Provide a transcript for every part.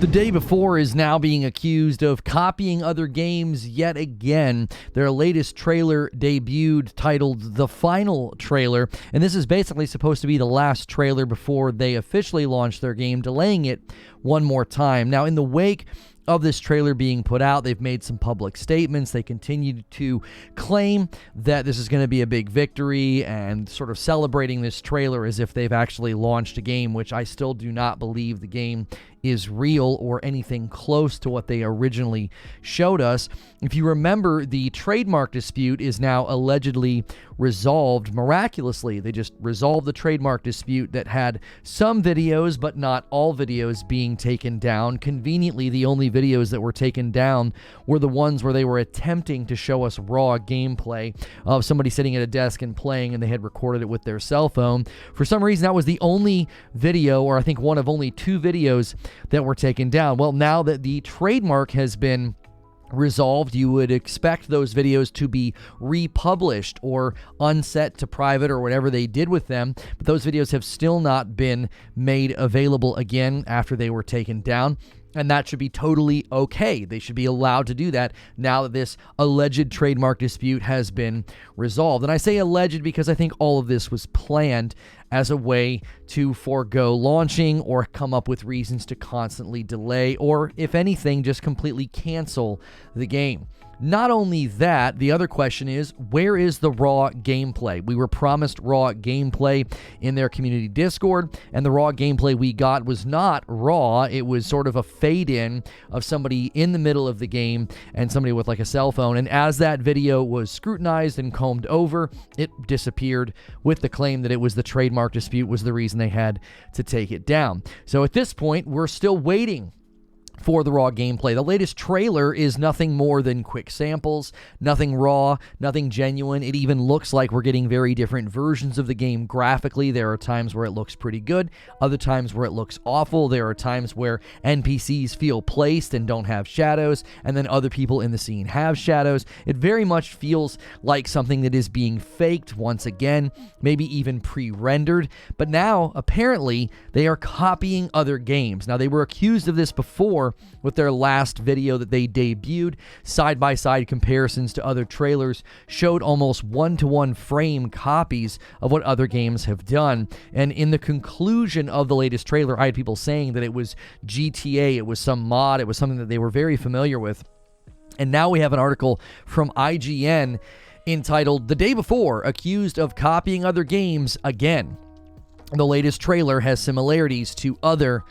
The Day Before is now being accused of copying other games yet again. Their latest trailer debuted titled The Final Trailer, and this is basically supposed to be the last trailer before they officially launch their game, delaying it one more time. Now, in the wake of this trailer being put out, they've made some public statements. They continue to claim that this is going to be a big victory and sort of celebrating this trailer as if they've actually launched a game, which I still do not believe the game is real or anything close to what they originally showed us. If you remember, the trademark dispute is now allegedly resolved miraculously. They just resolved the trademark dispute that had some videos, but not all videos, being taken down. Conveniently, the only videos that were taken down were the ones where they were attempting to show us raw gameplay of somebody sitting at a desk and playing, and they had recorded it with their cell phone. For some reason, that was the only video, or I think one of only two videos that were taken down. Well, now that the trademark has been resolved, you would expect those videos to be republished or unset to private or whatever they did with them, but those videos have still not been made available again after they were taken down. And that should be totally okay. They should be allowed to do that now that this alleged trademark dispute has been resolved. And I say alleged because I think all of this was planned as a way to forego launching or come up with reasons to constantly delay or, if anything, just completely cancel the game. Not only that, the other question is, where is the raw gameplay? We were promised raw gameplay in their community Discord, and the raw gameplay we got was not raw. It was sort of a fade-in of somebody in the middle of the game and somebody with like a cell phone, and as that video was scrutinized and combed over, it disappeared with the claim that it was the trademark dispute was the reason they had to take it down. So at this point, we're still waiting for the raw gameplay. The latest trailer is nothing more than quick samples, nothing raw, nothing genuine. It even looks like we're getting very different versions of the game graphically. There are times where it looks pretty good, other times where it looks awful. There are times where NPCs feel placed and don't have shadows, and then other people in the scene have shadows. It very much feels like something that is being faked once again, maybe even pre-rendered. But now, apparently, they are copying other games. Now, they were accused of this before with their last video that they debuted. Side-by-side comparisons to other trailers showed almost one-to-one frame copies of what other games have done. And in the conclusion of the latest trailer, I had people saying that it was GTA, it was some mod, it was something that they were very familiar with. And now we have an article from IGN entitled, "The Day Before, Accused of Copying Other Games Again." The latest trailer has similarities to other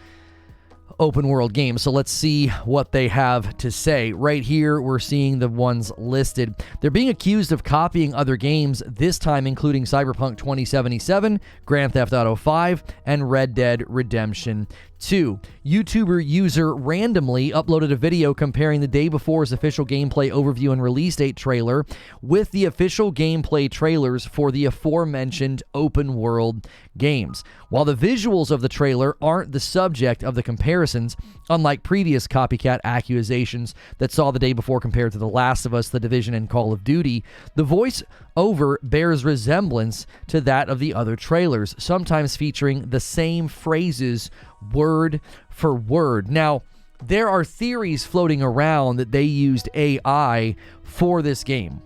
open world games. So let's see what they have to say. Right here, we're seeing the ones listed. They're being accused of copying other games, this time including Cyberpunk 2077, Grand Theft Auto 5, and Red Dead Redemption 2. YouTuber user randomly uploaded a video comparing the Day Before's official gameplay overview and release date trailer with the official gameplay trailers for the aforementioned open world games. While the visuals of the trailer aren't the subject of the comparisons, unlike previous copycat accusations that saw the Day Before compared to The Last of Us, The Division, and Call of Duty, the voice-over bears resemblance to that of the other trailers, sometimes featuring the same phrases word for word. Now, there are theories floating around that they used AI for this game.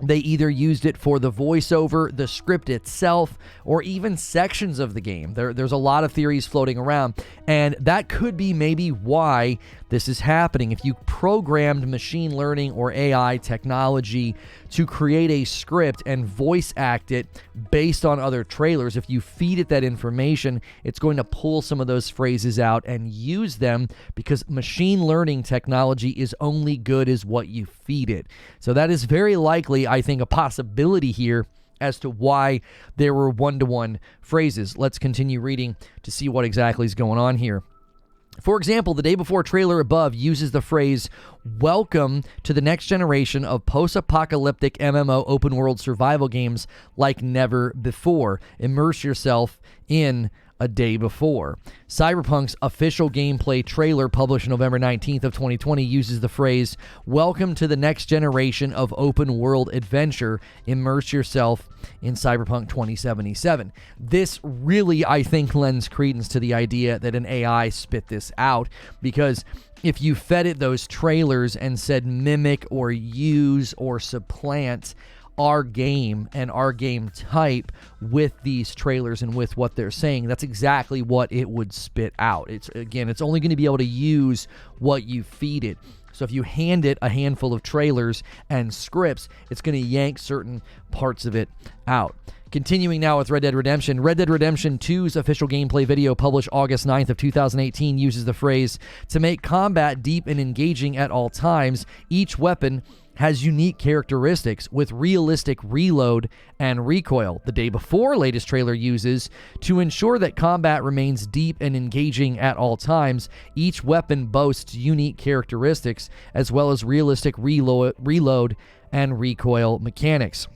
They either used it for the voiceover, the script itself, or even sections of the game. There's a lot of theories floating around, and that could be maybe why this is happening. If you programmed machine learning or AI technology to create a script and voice act it based on other trailers, if you feed it that information, it's going to pull some of those phrases out and use them, because machine learning technology is only good as what you feed it. So that is very likely, I think, a possibility here as to why there were one-to-one phrases. Let's continue reading to see what exactly is going on here. For example, the Day Before trailer above uses the phrase, "Welcome to the next generation of post-apocalyptic MMO open-world survival games like never before. Immerse yourself in a day before. Cyberpunk's official gameplay trailer published November 19th of 2020 uses the phrase, "Welcome to the next generation of open world adventure. Immerse yourself in Cyberpunk 2077." This really, I think, lends credence to the idea that an AI spit this out, because if you fed it those trailers and said mimic or use or supplant our game and our game type with these trailers and with what they're saying, that's exactly what it would spit out. It's only going to be able to use what you feed it. So if you hand it a handful of trailers and scripts, it's going to yank certain parts of it out. Continuing now with Red Dead Redemption. Red Dead Redemption 2's official gameplay video published August 9th of 2018 uses the phrase, "To make combat deep and engaging at all times, each weapon has unique characteristics with realistic reload and recoil." The day before latest trailer uses, "To ensure that combat remains deep and engaging at all times, each weapon boasts unique characteristics as well as realistic reload and recoil mechanics."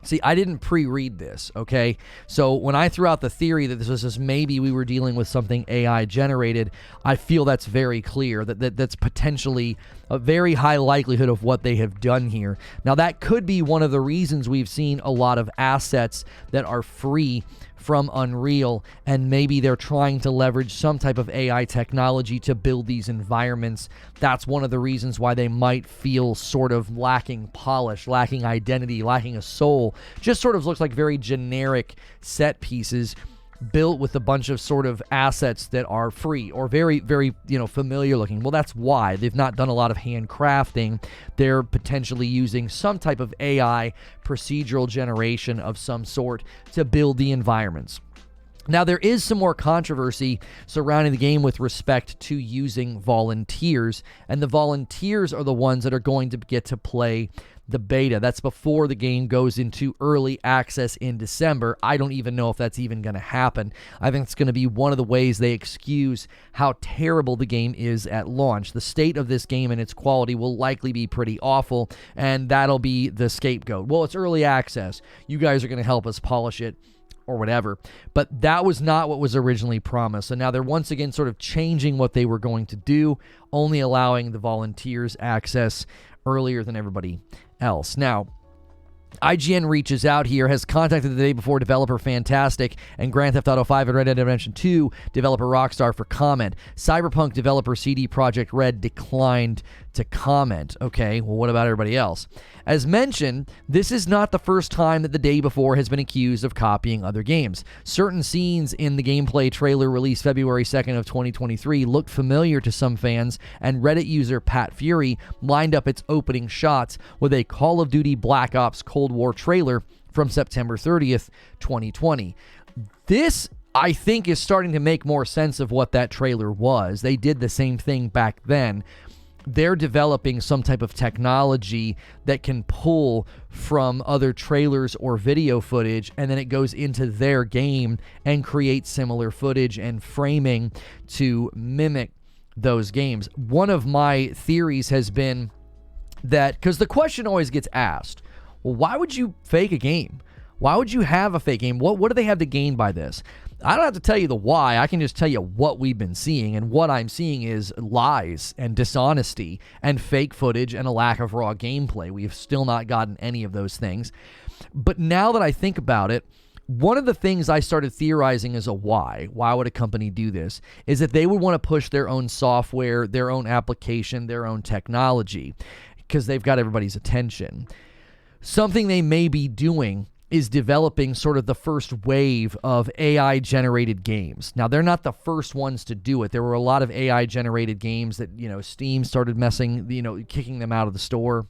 See, I didn't pre-read this, okay? So when I threw out the theory that this was just maybe we were dealing with something AI generated, I feel that's very clear, that's potentially a very high likelihood of what they have done here. Now, that could be one of the reasons we've seen a lot of assets that are free from Unreal, and maybe they're trying to leverage some type of AI technology to build these environments. That's one of the reasons why they might feel sort of lacking polish, lacking identity, lacking a soul. Just sort of looks like very generic set pieces built with a bunch of sort of assets that are free or very, very, familiar looking. Well, that's why they've not done a lot of handcrafting. They're potentially using some type of AI procedural generation of some sort to build the environments. Now, there is some more controversy surrounding the game with respect to using volunteers, and the volunteers are the ones that are going to get to play the beta. That's before the game goes into early access in December. I don't even know if that's even going to happen. I think it's going to be one of the ways they excuse how terrible the game is at launch. The state of this game and its quality will likely be pretty awful, and that'll be the scapegoat. Well, it's early access. You guys are going to help us polish it or whatever. But that was not what was originally promised. So now they're once again sort of changing what they were going to do, only allowing the volunteers access earlier than everybody else. Now, IGN reaches out here, has contacted the day before developer Fntastic and Grand Theft Auto 5 and Red Dead Redemption 2 developer Rockstar for comment. Cyberpunk developer CD Projekt Red declined to comment. Okay, well, what about everybody else? As mentioned, this is not the first time that the day before has been accused of copying other games. Certain scenes in the gameplay trailer released February 2nd of 2023 looked familiar to some fans, and Reddit user Pat Fury lined up its opening shots with a Call of Duty Black Ops Cold War trailer from September 30th, 2020. This, I think, is starting to make more sense of what that trailer was. They did the same thing back then. They're developing some type of technology that can pull from other trailers or video footage, and then it goes into their game and create similar footage and framing to mimic those games. One of my theories has been that, because the question always gets asked, well, why would you fake a game? Why would you have a fake game? What do they have to gain by this? I don't have to tell you the why. I can just tell you what we've been seeing, and what I'm seeing is lies and dishonesty and fake footage and a lack of raw gameplay. We've still not gotten any of those things. But now that I think about it, one of the things I started theorizing as a why would a company do this, is that they would want to push their own software, their own application, their own technology, because they've got everybody's attention. Something they may be doing is developing sort of the first wave of AI-generated games. Now, they're not the first ones to do it. There were a lot of AI-generated games that, Steam started kicking them out of the store.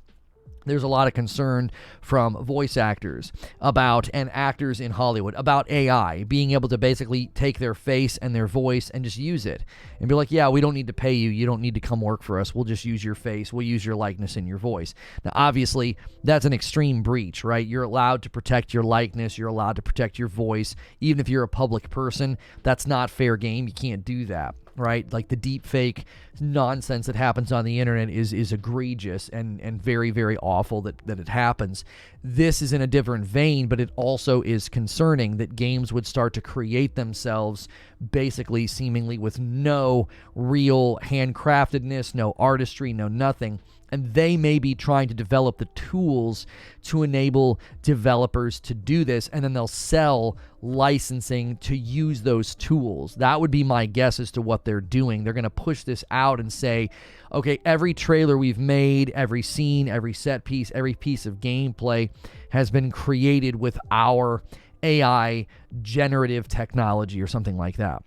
There's a lot of concern from voice actors and actors in Hollywood about AI being able to basically take their face and their voice and just use it and be like, yeah, we don't need to pay you. You don't need to come work for us. We'll just use your face. We'll use your likeness and your voice. Now, obviously, that's an extreme breach, right? You're allowed to protect your likeness. You're allowed to protect your voice. Even if you're a public person, that's not fair game. You can't do that. right? Like the deep fake nonsense that happens on the internet is egregious and very, very awful that it happens. This is in a different vein, but it also is concerning that games would start to create themselves basically seemingly with no real handcraftedness, no artistry, no nothing. And they may be trying to develop the tools to enable developers to do this, and then they'll sell licensing to use those tools. That would be my guess as to what they're doing. They're going to push this out and say, okay, every trailer we've made, every scene, every set piece, every piece of gameplay has been created with our AI generative technology or something like that.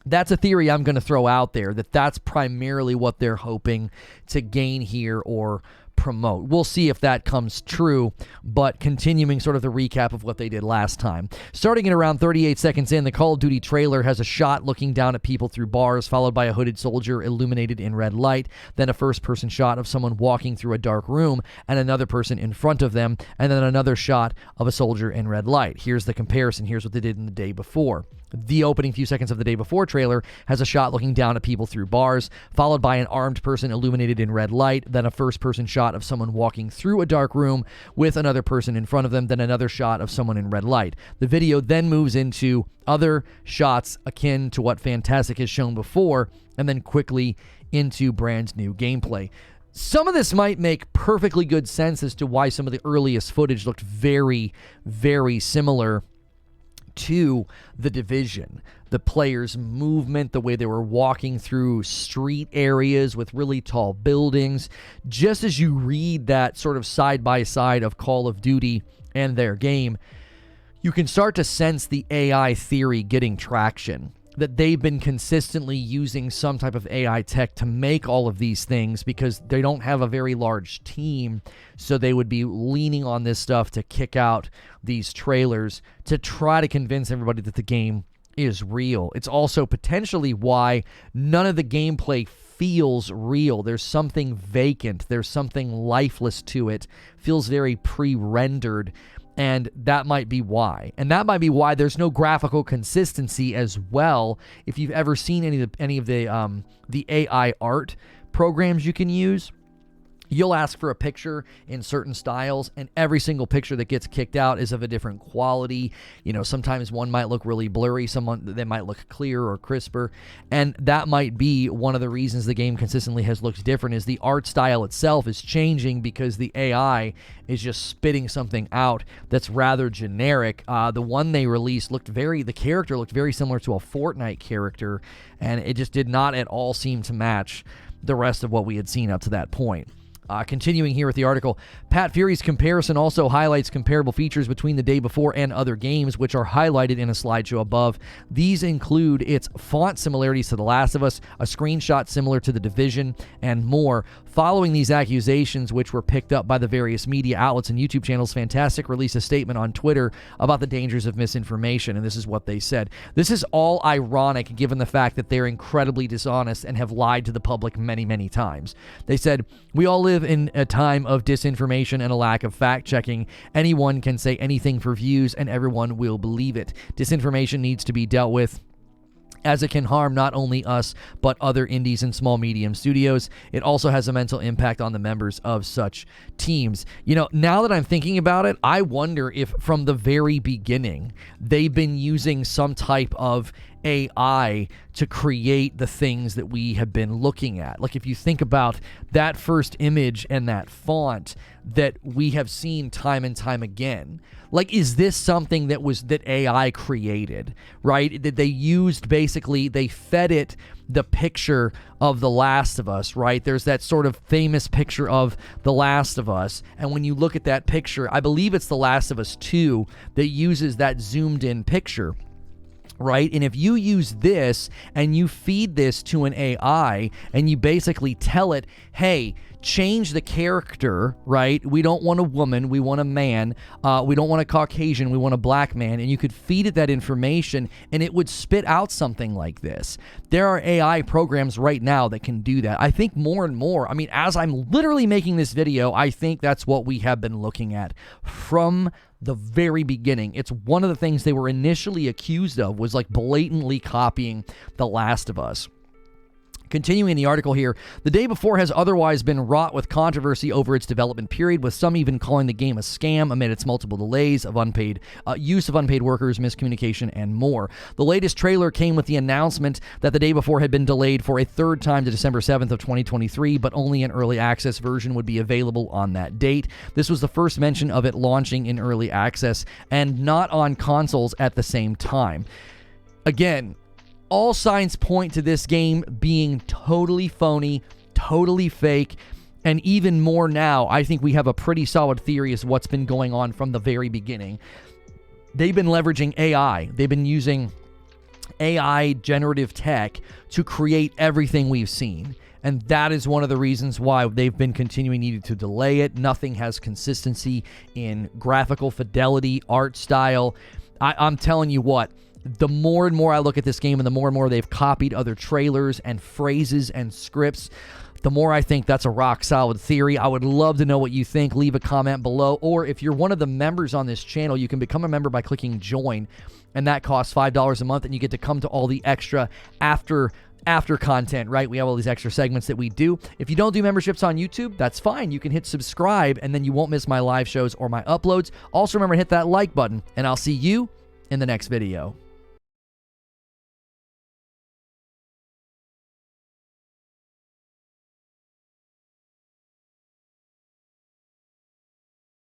That's a theory I'm going to throw out there, that's primarily what they're hoping to gain here or promote. We'll see if that comes true, but continuing sort of the recap of what they did last time. Starting at around 38 seconds in, the Call of Duty trailer has a shot looking down at people through bars, followed by a hooded soldier illuminated in red light, then a first-person shot of someone walking through a dark room and another person in front of them, and then another shot of a soldier in red light. Here's the comparison. Here's what they did in the day before. The opening few seconds of the day before trailer has a shot looking down at people through bars, followed by an armed person illuminated in red light, then a first-person shot of someone walking through a dark room with another person in front of them, then another shot of someone in red light. The video then moves into other shots akin to what Fntastic has shown before, and then quickly into brand new gameplay. Some of this might make perfectly good sense as to why some of the earliest footage looked very, very similar to The Division. The players' movement, the way they were walking through street areas with really tall buildings. Just as you read that sort of side by side of Call of Duty and their game, you can start to sense the AI theory getting traction. That they've been consistently using some type of AI tech to make all of these things because they don't have a very large team, so they would be leaning on this stuff to kick out these trailers to try to convince everybody that the game is real. It's also potentially why none of the gameplay feels real. There's something vacant. There's something lifeless to it. Feels very pre-rendered. And that might be why. And that might be why there's no graphical consistency as well. If you've ever seen any of the AI art programs you can use, you'll ask for a picture in certain styles, and every single picture that gets kicked out is of a different quality. You know, sometimes one might look really blurry, they might look clearer or crisper, and that might be one of the reasons the game consistently has looked different, is the art style itself is changing because the AI is just spitting something out that's rather generic. The one they released the character looked very similar to a Fortnite character, and it just did not at all seem to match the rest of what we had seen up to that point. Continuing here with the article, Pat Fury's comparison also highlights comparable features between the day before and other games, which are highlighted in a slideshow above. These include its font similarities to The Last of Us, a screenshot similar to The Division, and more. Following these accusations, which were picked up by the various media outlets and YouTube channels, Fntastic released a statement on Twitter about the dangers of misinformation, and this is what they said. This is all ironic given the fact that they're incredibly dishonest and have lied to the public many, many times. They said, "We all live in a time of disinformation and a lack of fact-checking. Anyone can say anything for views, and everyone will believe it. Disinformation needs to be dealt with, as it can harm not only us, but other indies and small medium studios. It also has a mental impact on the members of such teams." You know, now that I'm thinking about it, I wonder if from the very beginning, they've been using some type of AI to create the things that we have been looking at. Like if you think about that first image and that font that we have seen time and time again, like, is this something that AI created, right? That they used, basically, they fed it the picture of The Last of Us, right? There's that sort of famous picture of The Last of Us, and when you look at that picture, I believe it's The Last of Us 2 that uses that zoomed in picture, right? And if you use this and you feed this to an AI and you basically tell it, hey, change the character, right? We don't want a woman, we want a man. We don't want a Caucasian, we want a black man. And you could feed it that information and it would spit out something like this. There are AI programs right now that can do that. I think more and more, I mean, as I'm literally making this video, I think that's what we have been looking at from the very beginning. It's one of the things they were initially accused of, was like blatantly copying The Last of Us. Continuing the article here, the day before has otherwise been wrought with controversy over its development period, with some even calling the game a scam amid its multiple delays of unpaid use of unpaid workers, miscommunication, and more. The latest trailer came with the announcement that the day before had been delayed for a third time to December 7th of 2023, but only an early access version would be available on that date. This was the first mention of it launching in early access and not on consoles at the same time. Again, all signs point to this game being totally phony, totally fake, and even more now, I think we have a pretty solid theory as to what's been going on from the very beginning. They've been leveraging AI. They've been using AI generative tech to create everything we've seen. And that is one of the reasons why they've been continuing needing to delay it. Nothing has consistency in graphical fidelity, art style. I'm telling you what, the more and more I look at this game and the more and more they've copied other trailers and phrases and scripts, the more I think that's a rock solid theory. I would love to know what you think. Leave a comment below. Or if you're one of the members on this channel, you can become a member by clicking join. And that costs $5 a month. And you get to come to all the extra after content, right? We have all these extra segments that we do. If you don't do memberships on YouTube, that's fine. You can hit subscribe and then you won't miss my live shows or my uploads. Also remember to hit that like button and I'll see you in the next video.